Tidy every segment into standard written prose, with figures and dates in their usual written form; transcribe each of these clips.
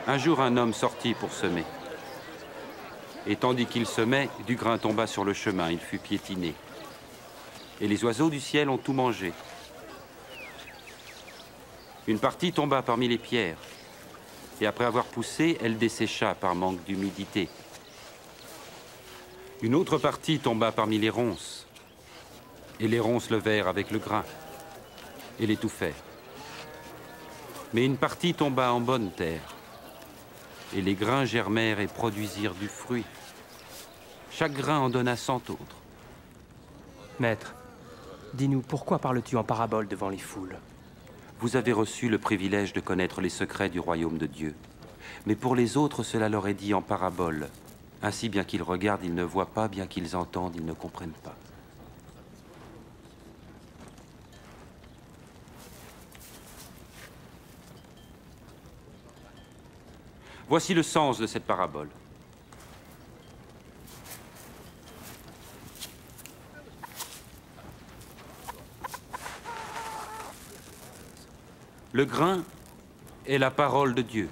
Un jour, un homme sortit pour semer. Et tandis qu'il semait, du grain tomba sur le chemin, il fut piétiné. Et les oiseaux du ciel ont tout mangé. Une partie tomba parmi les pierres. Et après avoir poussé, elle dessécha par manque d'humidité. Une autre partie tomba parmi les ronces. Et les ronces levèrent avec le grain et l'étouffèrent. Mais une partie tomba en bonne terre. Et les grains germèrent et produisirent du fruit. Chaque grain en donna 100 autres. Maître, dis-nous, pourquoi parles-tu en parabole devant les foules? Vous avez reçu le privilège de connaître les secrets du royaume de Dieu. Mais pour les autres, cela leur est dit en parabole. Ainsi, bien qu'ils regardent, ils ne voient pas, bien qu'ils entendent, ils ne comprennent pas. Voici le sens de cette parabole. Le grain est la parole de Dieu.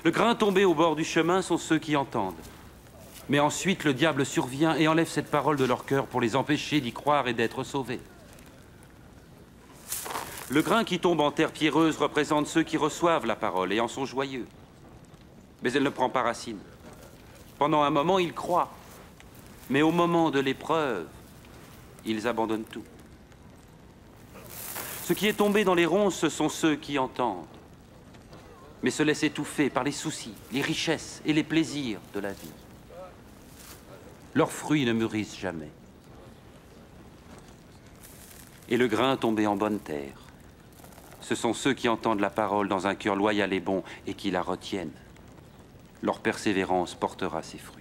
Le grain tombé au bord du chemin sont ceux qui entendent. Mais ensuite, le diable survient et enlève cette parole de leur cœur pour les empêcher d'y croire et d'être sauvés. Le grain qui tombe en terre pierreuse représente ceux qui reçoivent la parole et en sont joyeux. Mais elle ne prend pas racine. Pendant un moment, ils croient. Mais au moment de l'épreuve, ils abandonnent tout. Ce qui est tombé dans les ronces, ce sont ceux qui entendent, mais se laissent étouffer par les soucis, les richesses et les plaisirs de la vie. Leurs fruits ne mûrissent jamais. Et le grain tombé en bonne terre, ce sont ceux qui entendent la parole dans un cœur loyal et bon et qui la retiennent. Leur persévérance portera ses fruits.